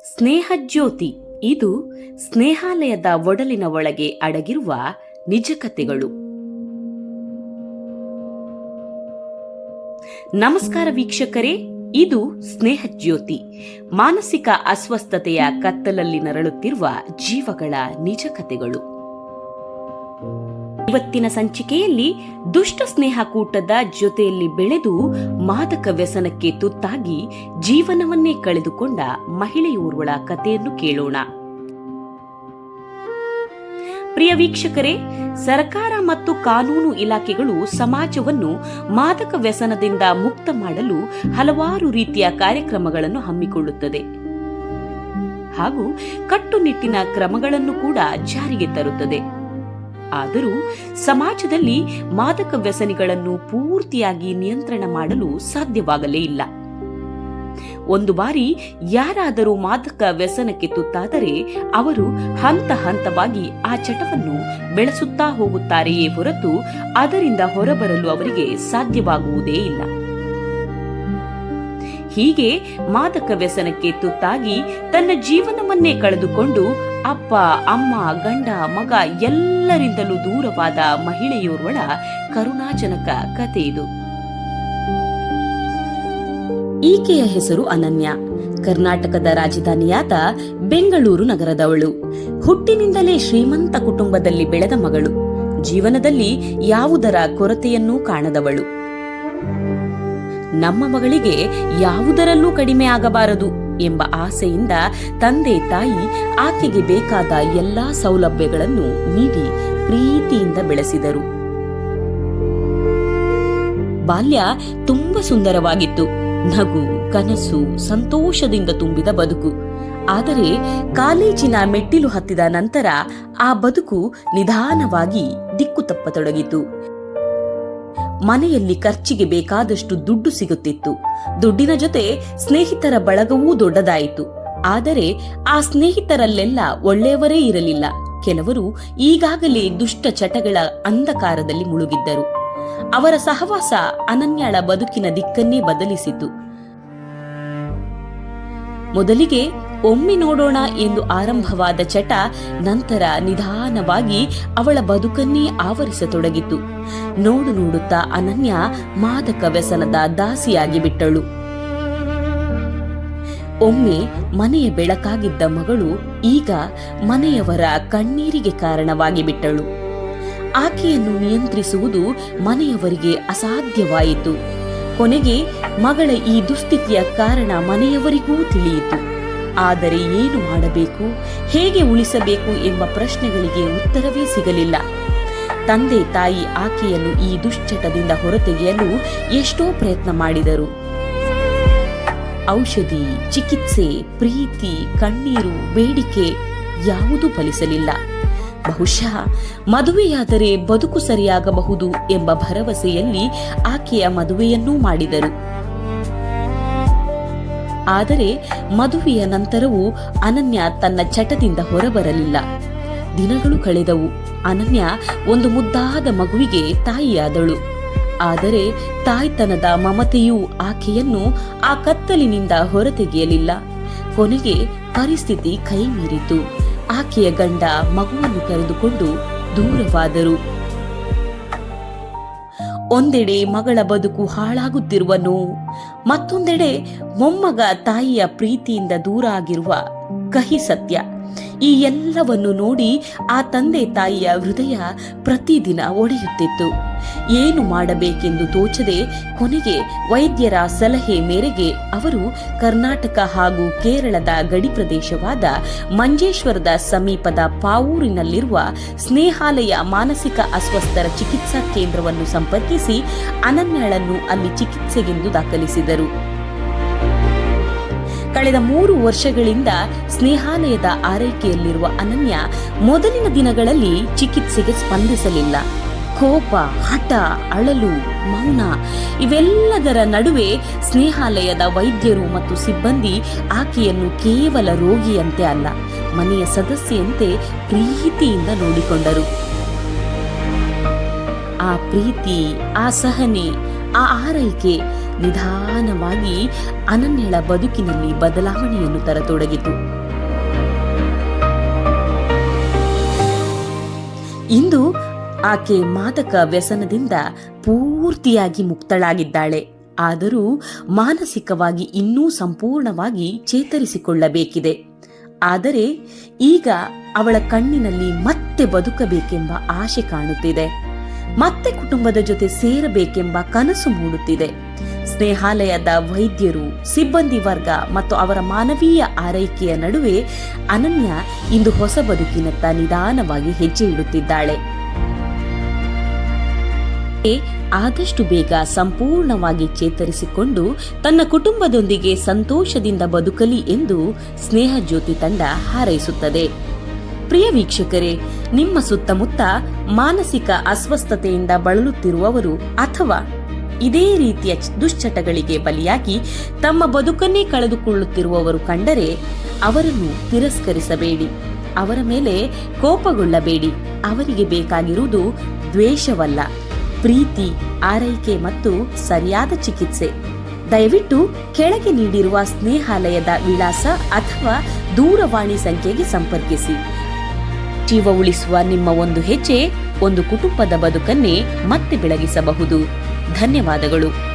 ಸ್ನೇಹಜ್ಯೋತಿ ಇದು ಸ್ನೇಹಾಲಯದ ಒಡಲಿನ ಒಳಗೆ ಅಡಗಿರುವ ನಿಜ ಕಥೆಗಳು. ನಮಸ್ಕಾರ ವೀಕ್ಷಕರೇ, ಇದು ಸ್ನೇಹಜ್ಯೋತಿ, ಮಾನಸಿಕ ಅಸ್ವಸ್ಥತೆಯ ಕತ್ತಲಲ್ಲಿ ನರಳುತ್ತಿರುವ ಜೀವಗಳ ನಿಜ ಕಥೆಗಳು. ಇವತ್ತಿನ ಸಂಚಿಕೆಯಲ್ಲಿ ದುಷ್ಟ ಸ್ನೇಹ ಕೂಟದ ಜೊತೆಯಲ್ಲಿ ಬೆಳೆದು ಮಾದಕ ವ್ಯಸನಕ್ಕೆ ತುತ್ತಾಗಿ ಜೀವನವನ್ನೇ ಕಳೆದುಕೊಂಡ ಮಹಿಳೆಯೋರ್ವಳ ಕಥೆಯನ್ನು ಕೇಳೋಣ. ಪ್ರಿಯ ವೀಕ್ಷಕರೇ, ಸರ್ಕಾರ ಮತ್ತು ಕಾನೂನು ಇಲಾಖೆಗಳು ಸಮಾಜವನ್ನು ಮಾದಕ ವ್ಯಸನದಿಂದ ಮುಕ್ತ ಮಾಡಲು ಹಲವಾರು ರೀತಿಯ ಕಾರ್ಯಕ್ರಮಗಳನ್ನು ಹಮ್ಮಿಕೊಳ್ಳುತ್ತದೆ ಹಾಗೂ ಕಟ್ಟುನಿಟ್ಟಿನ ಕ್ರಮಗಳನ್ನು ಕೂಡ ಜಾರಿಗೆ ತರುತ್ತದೆ. ಆದರೂ ಸಮಾಜದಲ್ಲಿ ಮಾದಕ ವ್ಯಸನಿಗಳನ್ನು ಪೂರ್ತಿಯಾಗಿ ನಿಯಂತ್ರಣ ಮಾಡಲು ಸಾಧ್ಯವಾಗಲೇ ಇಲ್ಲ. ಒಂದು ಬಾರಿ ಯಾರಾದರೂ ಮಾದಕ ವ್ಯಸನಕ್ಕೆ ತುತ್ತಾದರೆ ಅವರು ಹಂತ ಹಂತವಾಗಿ ಆ ಚಟವನ್ನು ಬೆಳೆಸುತ್ತಾ ಹೋಗುತ್ತಾರೆಯೇ ಹೊರತು ಅದರಿಂದ ಹೊರಬರಲು ಅವರಿಗೆ ಸಾಧ್ಯವಾಗುವುದೇ ಇಲ್ಲ. ಹೀಗೆ ಮಾದಕ ವ್ಯಸನಕ್ಕೆ ತುತ್ತಾಗಿ ತನ್ನ ಜೀವನವನ್ನೇ ಕಳೆದುಕೊಂಡು ಅಪ್ಪ, ಅಮ್ಮ, ಗಂಡ, ಮಗ ಎಲ್ಲರಿಂದಲೂ ದೂರವಾದ ಮಹಿಳೆಯೋರ್ವಳ ಕರುಣಾಜನಕ ಕಥೆ ಇದು. ಈಕೆಯ ಹೆಸರು ಅನನ್ಯ. ಕರ್ನಾಟಕದ ರಾಜಧಾನಿಯಾದ ಬೆಂಗಳೂರು ನಗರದವಳು. ಹುಟ್ಟಿನಿಂದಲೇ ಶ್ರೀಮಂತ ಕುಟುಂಬದಲ್ಲಿ ಬೆಳೆದ ಮಗಳು. ಜೀವನದಲ್ಲಿ ಯಾವುದರ ಕೊರತೆಯನ್ನೂ ಕಾಣದವಳು. ನಮ್ಮ ಮಗಳಿಗೆ ಯಾವುದರಲ್ಲೂ ಕಡಿಮೆ ಆಗಬಾರದು ಎಂಬ ಆಸೆಯಿಂದ ತಂದೆ ತಾಯಿ ಆಕೆಗೆ ಬೇಕಾದ ಎಲ್ಲಾ ಸೌಲಭ್ಯಗಳನ್ನು ನೀಡಿ ಪ್ರೀತಿಯಿಂದ ಬೆಳೆಸಿದರು. ಬಾಲ್ಯ ತುಂಬಾ ಸುಂದರವಾಗಿತ್ತು. ನಗು, ಕನಸು, ಸಂತೋಷದಿಂದ ತುಂಬಿದ ಬದುಕು. ಆದರೆ ಕಾಲೇಜಿನ ಮೆಟ್ಟಿಲು ಹತ್ತಿದ ನಂತರ ಆ ಬದುಕು ನಿಧಾನವಾಗಿ ದಿಕ್ಕು ತಪ್ಪತೊಡಗಿತು. ಮನೆಯಲ್ಲಿ ಖರ್ಚಿಗೆ ಬೇಕಾದಷ್ಟು ದುಡ್ಡು ಸಿಗುತ್ತಿತ್ತು. ದುಡ್ಡಿನ ಜೊತೆ ಸ್ನೇಹಿತರ ಬಳಗವೂ ದೊಡ್ಡದಾಯಿತು. ಆದರೆ ಆ ಸ್ನೇಹಿತರಲ್ಲೆಲ್ಲ ಒಳ್ಳೆಯವರೇ ಇರಲಿಲ್ಲ. ಕೆಲವರು ಈಗಾಗಲೇ ದುಷ್ಟ ಚಟಗಳ ಅಂಧಕಾರದಲ್ಲಿ ಮುಳುಗಿದ್ದರು. ಅವರ ಸಹವಾಸ ಅನನ್ಯಳ ಬದುಕಿನ ದಿಕ್ಕನ್ನೇ ಬದಲಿಸಿತು. ಮೊದಲಿಗೆ ಒಮ್ಮೆ ನೋಡೋಣ ಎಂದು ಆರಂಭವಾದ ಚಟ ನಂತರ ನಿಧಾನವಾಗಿ ಅವಳ ಬದುಕನ್ನೇ ಆವರಿಸತೊಡಗಿತು. ನೋಡು ನೋಡುತ್ತಾ ಅನನ್ಯ ಮಾದಕ ವ್ಯಸನದ ದಾಸಿಯಾಗಿ ಬಿಟ್ಟಳು. ಒಮ್ಮೆ ಮನೆಯ ಬೆಳಕಾಗಿದ್ದ ಮಗಳು ಈಗ ಮನೆಯವರ ಕಣ್ಣೀರಿಗೆ ಕಾರಣವಾಗಿ ಬಿಟ್ಟಳು. ಆಕೆಯನ್ನು ನಿಯಂತ್ರಿಸುವುದು ಮನೆಯವರಿಗೆ ಅಸಾಧ್ಯವಾಯಿತು. ಕೊನೆಗೆ ಮಗಳ ಈ ದುಸ್ಥಿತಿಯ ಕಾರಣ ಮನೆಯವರಿಗೂ ತಿಳಿಯಿತು. ಆದರೆ ಏನು ಮಾಡಬೇಕು, ಹೇಗೆ ಉಳಿಸಬೇಕು ಎಂಬ ಪ್ರಶ್ನೆಗಳಿಗೆ ಉತ್ತರವೇ ಸಿಗಲಿಲ್ಲ. ತಂದೆ ತಾಯಿ ಆಕೆಯನ್ನು ಈ ದುಶ್ಚಟದಿಂದ ಹೊರತೆಗೆಯಲು ಎಷ್ಟೋ ಪ್ರಯತ್ನ ಮಾಡಿದರು. ಔಷಧಿ, ಚಿಕಿತ್ಸೆ, ಪ್ರೀತಿ, ಕಣ್ಣೀರು, ಬೇಡಿಕೆ ಯಾವುದೂ ಫಲಿಸಲಿಲ್ಲ. ಬಹುಶಃ ಮದುವೆಯಾದರೆ ಬದುಕು ಸರಿಯಾಗಬಹುದು ಎಂಬ ಭರವಸೆಯಲ್ಲಿ ಆಕೆಯ ಮದುವೆಯನ್ನೂ ಮಾಡಿದರು. ಆದರೆ ಮದುವೆಯ ನಂತರವೂ ಅನನ್ಯ ತನ್ನ ಚಟದಿಂದ ಹೊರಬರಲಿಲ್ಲ. ದಿನಗಳು ಕಳೆದವು. ಅನನ್ಯ ಒಂದು ಮುದ್ದಾದ ಮಗುವಿಗೆ ತಾಯಿಯಾದಳು. ಆದರೆ ತಾಯ್ತನದ ಮಮತೆಯೂ ಆಕೆಯನ್ನು ಆ ಕತ್ತಲಿನಿಂದ ಹೊರತೆಗೆಯಲಿಲ್ಲ. ಕೊನೆಗೆ ಪರಿಸ್ಥಿತಿ ಕೈ ಮೀರಿತು. ಆಕೆಯ ಗಂಡ ಮಗುವನ್ನು ಕರೆದುಕೊಂಡು ದೂರವಾದರು. ಒಂದೆಡೆ ಮಗಳ ಬದುಕು ಹಾಳಾಗುತ್ತಿರುವ ನೋವು, ಮತ್ತೊಂದೆಡೆ ಮೊಮ್ಮಗ ತಾಯಿಯ ಪ್ರೀತಿಯಿಂದ ದೂರ ಆಗಿರುವ ಕಹಿ ಸತ್ಯ. ಈ ಎಲ್ಲವನ್ನು ನೋಡಿ ಆ ತಂದೆ ತಾಯಿಯ ಹೃದಯ ಪ್ರತಿದಿನ ಒಡೆಯುತ್ತಿತ್ತು. ಏನು ಮಾಡಬೇಕೆಂದು ತೋಚದೆ ಕೊನೆಗೆ ವೈದ್ಯರ ಸಲಹೆ ಮೇರೆಗೆ ಅವರು ಕರ್ನಾಟಕ ಹಾಗೂ ಕೇರಳದ ಗಡಿ ಪ್ರದೇಶವಾದ ಮಂಜೇಶ್ವರದ ಸಮೀಪದ ಪಾವೂರಿನಲ್ಲಿರುವ ಸ್ನೇಹಾಲಯ ಮಾನಸಿಕ ಅಸ್ವಸ್ಥರ ಚಿಕಿತ್ಸಾ ಕೇಂದ್ರವನ್ನು ಸಂಪರ್ಕಿಸಿ ಅನನ್ಯಳನ್ನು ಅಲ್ಲಿ ಚಿಕಿತ್ಸೆಗೆಂದು ದಾಖಲಿಸಿದರು. ಕಳೆದ 3 ವರ್ಷಗಳಿಂದ ಸ್ನೇಹಾಲಯದ ಆರೈಕೆಯಲ್ಲಿರುವ ಅನನ್ಯ ಮೊದಲಿನ ದಿನಗಳಲ್ಲಿ ಚಿಕಿತ್ಸೆಗೆ ಸ್ಪಂದಿಸಲಿಲ್ಲ. ಕೋಪ, ಹಠ, ಅಳಲು, ಮೌನ ಇವೆಲ್ಲದರ ನಡುವೆ ಸ್ನೇಹಾಲಯದ ವೈದ್ಯರು ಮತ್ತು ಸಿಬ್ಬಂದಿ ಆಕೆಯನ್ನು ಕೇವಲ ರೋಗಿಯಂತೆ ಅಲ್ಲ, ಮನೆಯ ಸದಸ್ಯೆಯಂತೆ ಪ್ರೀತಿಯಿಂದ ನೋಡಿಕೊಂಡರು. ಆ ಪ್ರೀತಿ, ಆ ಸಹನೆ, ಆ ಆರೈಕೆ ನಿಧಾನವಾಗಿ ಅನನ್ಯಳ ಬದುಕಿನಲ್ಲಿ ಬದಲಾವಣೆಯನ್ನು ತರತೊಡಗಿತು. ಇಂದು ಆಕೆ ಮಾದಕ ವ್ಯಸನದಿಂದ ಪೂರ್ತಿಯಾಗಿ ಮುಕ್ತಳಾಗಿದ್ದಾಳೆ. ಆದರೂ ಮಾನಸಿಕವಾಗಿ ಇನ್ನೂ ಸಂಪೂರ್ಣವಾಗಿ ಚೇತರಿಸಿಕೊಳ್ಳಬೇಕಿದೆ. ಆದರೆ ಈಗ ಅವಳ ಕಣ್ಣಿನಲ್ಲಿ ಮತ್ತೆ ಬದುಕಬೇಕೆಂಬ ಆಶೆ ಕಾಣುತ್ತಿದೆ. ಮತ್ತೆ ಕುಟುಂಬದ ಜೊತೆ ಸೇರಬೇಕೆಂಬ ಕನಸು ಮೂಡುತ್ತಿದೆ. ಸ್ನೇಹಾಲಯದ ವೈದ್ಯರು, ಸಿಬ್ಬಂದಿ ವರ್ಗ ಮತ್ತು ಅವರ ಮಾನವೀಯ ಆರೈಕೆಯ ನಡುವೆ ಅನನ್ಯ ಇಂದು ಹೊಸ ಬದುಕಿನತ್ತ ನಿಧಾನವಾಗಿ ಹೆಜ್ಜೆ ಇಡುತ್ತಿದ್ದಾಳೆ. ಆದಷ್ಟು ಬೇಗ ಸಂಪೂರ್ಣವಾಗಿ ಚೇತರಿಸಿಕೊಂಡು ತನ್ನ ಕುಟುಂಬದೊಂದಿಗೆ ಸಂತೋಷದಿಂದ ಬದುಕಲಿ ಎಂದು ಸ್ನೇಹ ಜ್ಯೋತಿ ತಂಡ ಹಾರೈಸುತ್ತದೆ. ಪ್ರಿಯ ವೀಕ್ಷಕರೇ, ನಿಮ್ಮ ಸುತ್ತಮುತ್ತ ಮಾನಸಿಕ ಅಸ್ವಸ್ಥತೆಯಿಂದ ಬಳಲುತ್ತಿರುವವರು ಅಥವಾ ಇದೇ ರೀತಿಯ ದುಶ್ಚಟಗಳಿಗೆ ಬಲಿಯಾಗಿ ತಮ್ಮ ಬದುಕನ್ನೇ ಕಳೆದುಕೊಳ್ಳುತ್ತಿರುವವರು ಕಂಡರೆ ಅವರನ್ನು ತಿರಸ್ಕರಿಸಬೇಡಿ. ಅವರ ಮೇಲೆ ಕೋಪಗೊಳ್ಳಬೇಡಿ. ಅವರಿಗೆ ಬೇಕಾಗಿರುವುದು ದ್ವೇಷವಲ್ಲ, ಪ್ರೀತಿ, ಆರೈಕೆ ಮತ್ತು ಸರಿಯಾದ ಚಿಕಿತ್ಸೆ. ದಯವಿಟ್ಟು ಕೆಳಗೆ ನೀಡಿರುವ ಸ್ನೇಹಾಲಯದ ವಿಳಾಸ ಅಥವಾ ದೂರವಾಣಿ ಸಂಖ್ಯೆಗೆ ಸಂಪರ್ಕಿಸಿ. ಜೀವ ಉಳಿಸುವ ನಿಮ್ಮ ಒಂದು ಹೆಜ್ಜೆ ಒಂದು ಕುಟುಂಬದ ಬದುಕನ್ನೇ ಮತ್ತೆ ಬೆಳಗಿಸಬಹುದು. ಧನ್ಯವಾದಗಳು.